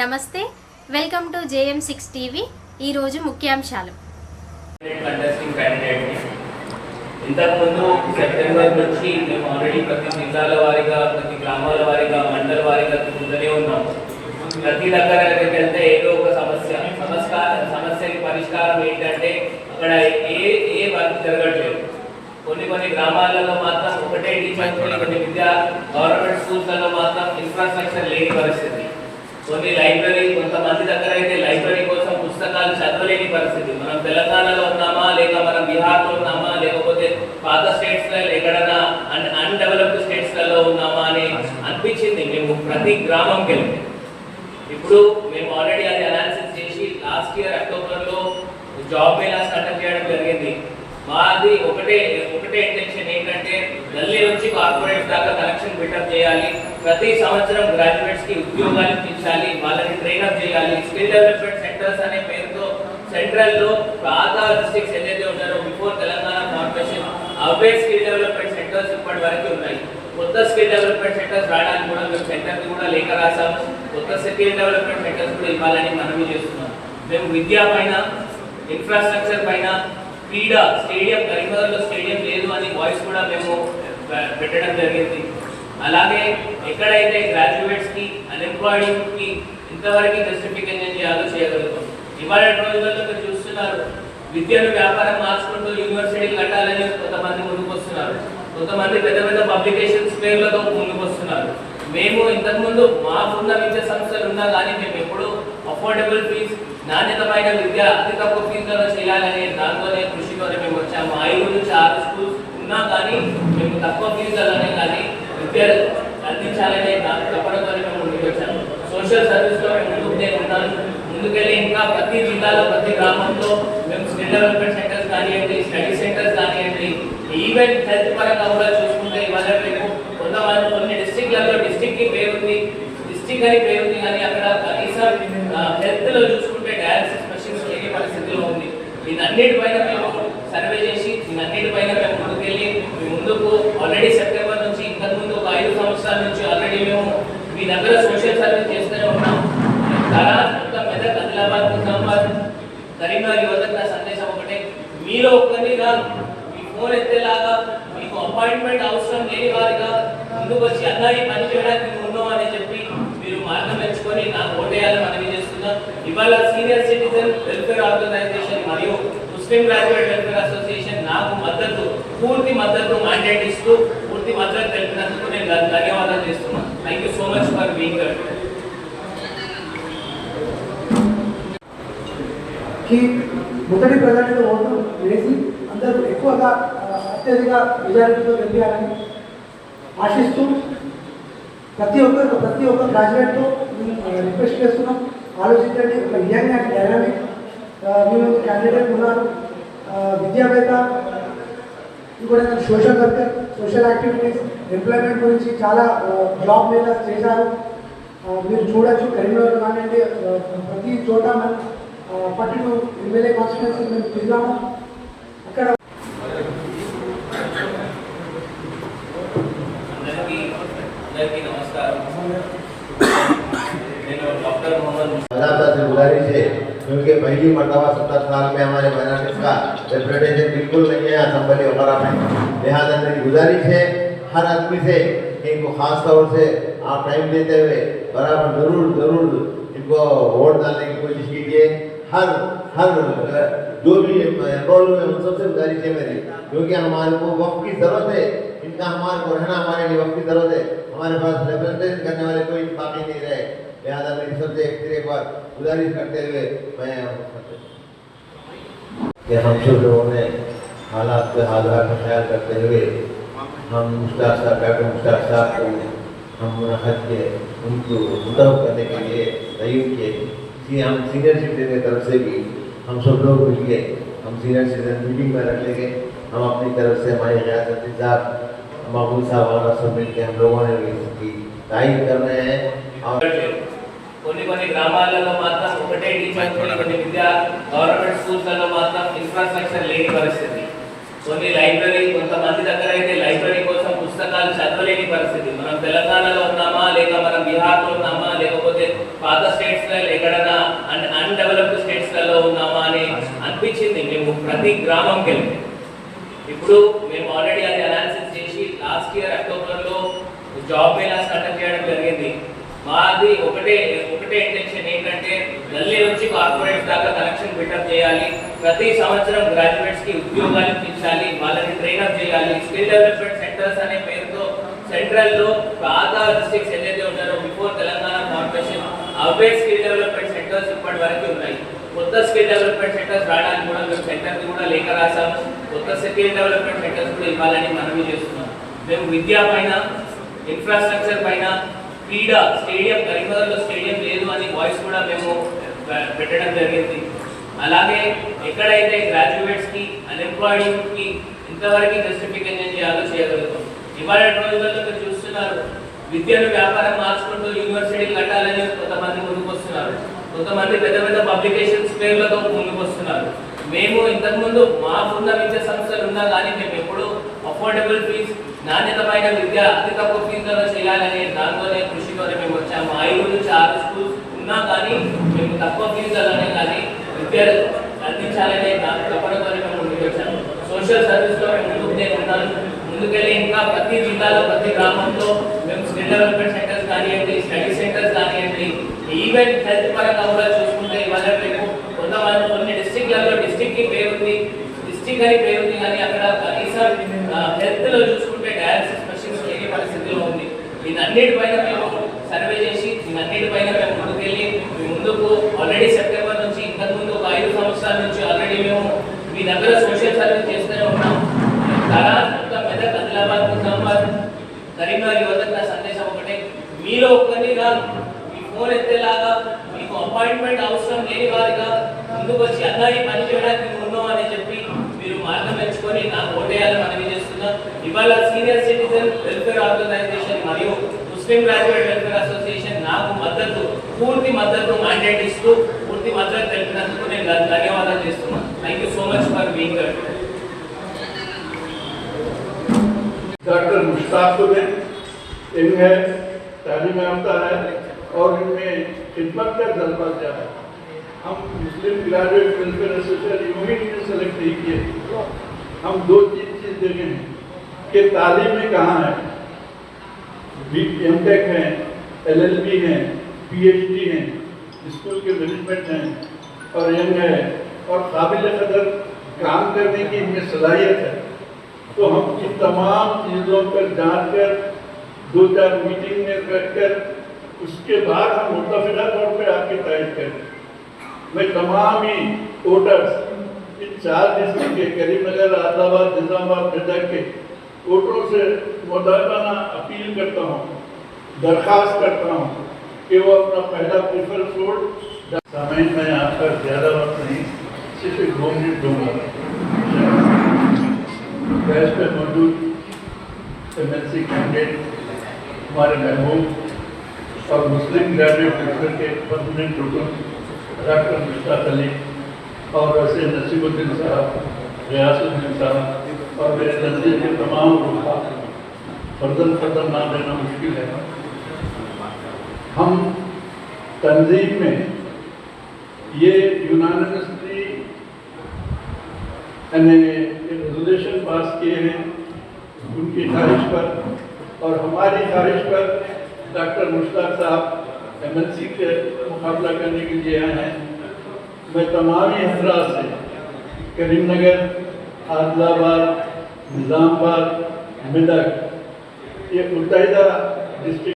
నమస్తే, welcome to JM6 TV. ఈరోజు ముఖ్యాంశాలు. ఇంతకుముందు సెప్టెంబర్ నుంచి మేము ఆల్రెడీ ప్రతి జిల్లాల వారీగా, ప్రతి గ్రామాల వారీగా, మండల వారీగా తిరుగుతూనే ఉన్నాము. ప్రతి దగ్గరికి వెళ్తే ఏదో ఒక సమస్యకి పరిష్కారం ఏంటంటే అక్కడ ఏ వర్క్ జరగట్లేదు. కొన్ని గ్రామాలలో మాత్రం ఒకటే టీచర్, కొన్ని గవర్నమెంట్ స్కూల్స్లలో మాత్రం ఇన్ఫ్రాస్ట్రక్చర్ లేని పరిస్థితి. కొన్ని లైబ్రరీ, కొంతమంది దగ్గర అయితే లైబ్రరీ కోసం పుస్తకాలు చదవలేని పరిస్థితి. మనం తెలంగాణలో ఉన్నామా, లేక మనం బీహార్లో ఉన్నామా, లేకపోతే పాత స్టేట్స్లో ఎక్కడైనా అన్డెవలప్డ్ స్టేట్స్లలో ఉన్నామా అని అనిపించింది మేము ప్రతి గ్రామంకి వెళ్తే. ఇప్పుడు మేము ఆల్రెడీ అది అనాలిసిస్ చేసి లాస్ట్ ఇయర్ అక్టోబర్లో జాబ్ మేళాస్ కండక్ట్ చేయడం జరిగింది. మాది ఒకటే ఇంటెన్షన్ ఏంటంటే ఢిల్లీ నుంచి కార్పొరేట్స్ దాకా కనెక్షన్ బిల్డప్ చేయాలి. ప్రతి సంవత్సరం గ్రాడ్యుయేట్స్ కి ఉద్యోగాలు ఇప్పించాలి, వాళ్ళని ట్రైన్అప్ చేయాలి. స్కిల్ డెవలప్మెంట్ సెంటర్స్ అనే పేరుతో సెంట్రల్లో పాత డిస్ట్రిక్ట్స్ ఏదైతే ఉన్నారో బిఫోర్ తెలంగాణ ఫార్మేషన్ అవే స్కిల్ డెవలప్మెంట్ సెంటర్స్ ఇప్పటి వరకు ఉన్నాయి. కొత్త స్కిల్ డెవలప్మెంట్ సెంటర్స్ రావడానికి కూడా మేము సెంటర్కి కూడా లేఖ రాసాము. కొత్త స్కిల్ డెవలప్మెంట్ సెంటర్స్ కూడా ఇవ్వాలని మనవి చేస్తున్నాం. మేము విద్యా పైన, ఇన్ఫ్రాస్ట్రక్చర్ పైన, క్రీడా స్టేడియం, కరీంనగర్లో స్టేడియం లేదు అని వాయిస్ కూడా మేము పెట్టడం జరిగింది. అలాగే ఎక్కడైతే గ్రాడ్యుయేట్స్కి, అన్ఎంప్లాయిడ్కి ఇంతవరకు జస్టిఫికేషన్ చేయాలో చేయగలుగుతాం. ఇవాళ రోజులలో మీరు చూస్తున్నారు, విద్యను వ్యాపారం మార్చుకుంటూ యూనివర్సిటీలు కట్టాలని కొంతమంది ముందుకు వస్తున్నారు. కొంతమంది పెద్ద పెద్ద పబ్లికేషన్స్ పేర్లతో ముందుకు వస్తున్నారు. మేము ఇంతకుముందు మాకున్న విద్యా సంస్థలు ఉన్నా కానీ మేము ఎప్పుడు అఫోర్డబుల్ ఫీజ్, నాణ్యతమైన విద్య అతి తక్కువ ఫీజులలో చేయాలనే దాంతోనే కృషితోనే మేము వచ్చాము. 5 నుంచి 6 స్కూల్స్ ఉన్నా కానీ మేము తక్కువ ఫీజులనే కానీ విద్య అందించాలనే తప్పనతోనే మేము ముందుకు వచ్చాము. సోషల్ సర్వీస్లో మేము ముందుకెళ్ళి ఇంకా ప్రతి జిల్లాలో, ప్రతి గ్రామంలో మేము స్కిల్ డెవలప్మెంట్ సెంటర్స్ కానివ్వండి, స్టడీ సెంటర్స్ కానివ్వండి, ఈవెన్ హెల్త్ పరంగా కూడా చూసుకుంటే ఇవాళ మేము కొన్ని డిస్ట్రిక్ట్లలో డిస్ట్రిక్ట్కి పేరుంది, డిస్ట్రిక్ట్ అని పేరుంది కానీ అక్కడ కనీసం హెల్త్లో చూసుకుంటే డయాలసిస్ మెషిన్స్ లేని పరిస్థితిలో ఉంది. దీనన్నిటిపైన మేము సర్వే చేసి దీనన్నిటిపైన మేము ముందుకెళ్ళి ముందుకు ఆల్రెడీ సెప్టెంబర్ నుంచి ఇంతకుముందు ఒక 5 సంవత్సరాల నుంచి ఆల్రెడీ మేము మీ దగ్గర సోషల్ సర్వీస్ చేస్తూనే ఉన్నాం. మొత్తం మెదక్, ఆదిలాబాద్, నిజామాబాద్, కరీంనగర్ యువతకు నా సందేశం ఒకటే, మీలో ఒక్కరిని కాదు, మీ ఫోన్ ఎత్తేలాగా, మీకు అపాయింట్మెంట్ అవసరం లేని వారిగా ముందుకు వచ్చి అన్న ఈ పని చేయడానికి మేము ఉన్నాం అని చెప్పి మీరు మార్గం ఎంచుకొని నాకు ఓటేయాలని మనవి చేస్తున్నాం. ఇవాళ సీనియర్ సిటిజన్ వెల్ఫేర్ ఆర్గనైజేషన్ మరియు ముస్లిం గ్రాడ్యుయేట్ వెల్ఫేర్ అసోసియేషన్ నాకు పూర్తి మద్దతు మ్యాండేట్ ఇస్తూ పూర్తి మద్దతు తెలిపినందుకు నేను ధన్యవాదాలు చేస్తున్నాను. Thank you so much for being here. మొదటి ప్రజలకు ఓటు వేసి అందరూ ఎక్కువగా అత్యధిక మెజారిటీతో గెలిపాలని ఆశిస్తూ ప్రతి ఒక్క గ్రాడ్యుయేట్తో రిక్వెస్ట్ చేస్తున్నాం. ఆలోచించండి, ఒక యంగ్ అండ్ డైనామిక్ మేము క్యాండిడేట్ ఉన్నారు, విద్యావేత్త, కూడా social worker, social activities, employment గురించి చాలా జాబ్ మేళాస్ చేశారు. మీరు చూడొచ్చు, కరీంనగర్ కానివ్వండి, ప్రతి చోట మనం 42 ఎమ్మెల్యే కాన్స్టిట్యున్సీ మేము తిరిగాము. అక్కడ गुजारिश है क्योंकि पहली मरतबा 70 साल में हमारे माइनॉरिटीज का रिप्रेजेंटेशन बिल्कुल नहीं है असेंबली वगैरह में। लिहाजा मेरी गुजारिश है हर आदमी से इनको खास तौर से आप टाइम देते हुए बराबर जरूर इनको वोट डालने की कोशिश कीजिए। हर जो भी एनरोल हुए उन सबसे गुजारिश है मेरी, क्योंकि हमारे को वक्त की ज़रूरत है, इनका हमारे को रहना हमारे लिए वक्त की ज़रूरत है। हमारे पास रिप्रेजेंटेशन करने वाले कोई बाकी नहीं रहे। लिहाजा मेरी सबसे एक बार गुजारिश करते हुए मैं कि हम सब लोगों ने हालात का ख्याल करते हुए हम मुश्ताक साहब को हम मुनाफत के उनको मुतहब करने के लिए तय्युब किए। हम सीनियर सिटीजन की तरफ से भी हम सब लोग मिलिए, हम सीनियर सिटीजन मीटिंग में रख लेंगे। हम अपनी तरफ से हमारे रियासती साहब, महबूब साहब और सब मिलकर हम लोगों ने भी इसकी तारीफ कर रहे हैं। కొన్ని గ్రామాలలో మాత్రం ఒకటే టీచర్, కొన్ని గవర్నమెంట్ స్కూల్స్లలో మాత్రం ఇన్ఫ్రాస్ట్రక్చర్ లేని పరిస్థితి. కొన్ని లైబ్రరీ, కొంతమంది దగ్గర అయితే లైబ్రరీ కోసం పుస్తకాలు పుస్తకాలు చదవలేని పరిస్థితి. మనం తెలంగాణలో ఉన్నామా, లేక మనం బీహార్లో ఉన్నామా, లేకపోతే పాత స్టేట్స్లో ఎక్కడైనా అన్డెవలప్డ్ స్టేట్స్లలో ఉన్నామా అని అనిపించింది మేము ప్రతి గ్రామంకి వెళ్తే. ఇప్పుడు మేము ఆల్రెడీ అది అనాలిసిస్ చేసి లాస్ట్ ఇయర్ అక్టోబర్లో జాబ్ మేళాస్ కండక్ట్ చేయడం జరిగింది. మాది ఒకటే ఇంటెన్షన్ ఏంటంటే గల్లీ నుంచి కార్పొరేట్స్ దాకా కనెక్షన్ బిల్డప్ చేయాలి. ప్రతి సంవత్సరం గ్రాడ్యుయేట్స్కి ఉద్యోగాలు ఇప్పించాలి, వాళ్ళని ట్రైనప్ చేయాలి. స్కిల్ డెవలప్మెంట్ సెంటర్స్ అనే పేరుతో సెంట్రల్లో పాత డిస్ట్రిక్ట్స్ ఏదైతే ఉన్నారో బిఫోర్ తెలంగాణ కార్పొరేషన్ అవే స్కిల్ డెవలప్మెంట్ సెంటర్స్ ఇప్పటి వరకు ఉన్నాయి. కొత్త స్కిల్ డెవలప్మెంట్ సెంటర్స్ రావడానికి కూడా మేము సెంటర్కి కూడా లేఖ రాసాము. కొత్త స్కిల్ డెవలప్మెంట్ సెంటర్స్ కూడా ఇవ్వాలని మనవి చేస్తున్నాం. మేము విద్యా పైన, ఇన్ఫ్రాస్ట్రక్చర్ పైన, క్రీడా స్టేడియం, కరీంనగర్లో స్టేడియం లేదు అని వాయిస్ కూడా మేము పెట్టడం జరిగింది. అలాగే ఎక్కడైతే గ్రాడ్యుయేట్స్కి, అన్ఎంప్లాయిడ్కి ఇంతవరకు జస్టిఫికేషన్ చేయాలో చేయగలుగుతాం. ఇవాళ రోజులలో మీరు చూస్తున్నారు, విద్యను వ్యాపారం మార్చుకుంటూ యూనివర్సిటీలు కట్టాలని కొంతమంది ముందుకు వస్తున్నారు. కొంతమంది పెద్ద పెద్ద పబ్లికేషన్స్ పేర్లతో ముందుకు వస్తున్నారు. మేము ఇంతకుముందు మాకున్న విద్యా సంస్థలు ఉన్నా కానీ మేము ఎప్పుడు అఫోర్డబుల్ ఫీజ్, నాణ్యతమైన విద్య అతి తక్కువ ఫీజులలో చేయాలనే దాంతోనే కృషితోనే మేము వచ్చాము. 5 నుంచి 6 స్కూల్స్ ఉన్నా కానీ మేము తక్కువ ఫీజులనే కానీ విద్య అందించాలనే తపనతోనే మేము ముందుకు వచ్చాము. సోషల్ సర్వీస్లో మేము ముందుకెళ్ళి ఇంకా ప్రతి జిల్లాలో, ప్రతి గ్రామంలో మేము స్కిల్ డెవలప్మెంట్ సెంటర్స్ కానివ్వండి, స్టడీ సెంటర్స్ కానివ్వండి, ఈవెన్ హెల్త్ పరంగా కూడా చూసుకుంటే ఇవాళ మేము కొన్ని డిస్ట్రిక్ట్లలో డిస్ట్రిక్ట్కి పేరుంది, డిస్ట్రిక్ట్ అని పేరుంది కానీ అక్కడ కనీసం హెల్త్లో చూసుకుంటే డయాలసిస్ మెషిన్స్ లేని పరిస్థితిలో ఉంది. దీనన్నిటిపైన మేము సర్వే చేసి దీనన్నిటిపైన మేము ముందుకెళ్ళి ముందుకు ఆల్రెడీ సెప్టెంబర్ నుంచి ఇంతకుముందు ఒక 5 సంవత్సరాల నుంచి ఆల్రెడీ మేము మీ దగ్గర సోషల్ సర్వీస్ చేస్తూనే ఉన్నాం. మొత్తం మెదక్, ఆదిలాబాద్, నిజామాబాద్, కరీంనగర్ యువతకు నా సందేశం ఒకటే, మీలో ఒక్కరిగా మీ ఫోన్ ఎత్తేలాగా, మీకు అపాయింట్మెంట్ అవసరం లేని వారిగా ముందుకు వచ్చి అందరి పని చేయడానికి ఉన్నాం అని చెప్పి మీరు మార్గం ఎంచుకొని నాకు ఓటేయాలని మనవి చేస్తున్నా. ఇవాళ సీనియర్ సిటిజన్ వెల్ఫేర్ ఆర్గనైజేషన్ మరియు ముస్లిం గ్రాడ్యుయేట్ వెల్ఫేర్ అసోసియేషన్ నాకు పూర్తి మద్దతు మ్యాండేట్ ఇస్తూ పూర్తి మద్దతు తెలిపినందుకు నేను ధన్యవాదాలు చేస్తున్నాను. Thank you so much for being here. Doctor Mushtaq इनमें तालीम याफ्ता है और इनमें खिदमत का जज्बा क्या है. हम मुस्लिम ग्रेजुएट वेलफेयर एसोसिएशन यूं ही सेलेक्ट नहीं किए. हम 2 चीज़ देखे हैं कि तालीम में कहाँ है. एमटेक हैं, एलएलबी हैं, पीएचडी हैं, स्कूल के मैनेजमेंट हैं और यंग है और काबिल कदर काम करने की इनमें सलाहियत है. तो हम इन तमाम चीज़ों पर जांच कर 2-4 मीटिंग में बैठकर उसके बाद हम मुतफ़िक़ा तौर पर आपकी तारीफ करें. मैं तमाम ही वोटर्स इन 4 डिस्ट्रिक्ट के करीमनगर, आदिलाबाद, निज़ामाबाद, मेदक के वोटरों से मुदावना अपील करता हूँ, दरख्वास्त करता हूँ कि वो अपना पहला प्रेफरेंस वोट. समय में यहाँ पर ज़्यादा वक्त नहीं, सिर्फ 2 मिनट दूँगा. गैस पे मौजूद एमएलसी कैंडिडेट हमारे महबूब और मुस्लिम ग्रेजुएट वेलफेयर के परमानेंट रुकन डॉक्टर मुश्ताक अली और वैसे नसीबुद्दीन साहब, गयासुद्दीन साहब और मेरे नज़दीक के तमाम रुखा, फर्जन नाम लेना मुश्किल है. हम तंजीम में ये यूनानिमसली रेजोल्यूशन पास किए हैं उनकी ख्वाहिश पर और हमारी ख्वाहिश पर. डॉक्टर मुश्ताक साहब एमएलसी के मुकाबला करने के लिए आए हैं. मैं तमाम ही हजरात से करीमनगर, आदिलाबाद, निज़ामाबाद, मेदक ये मुत्तहिदा डिस्ट्रिक्ट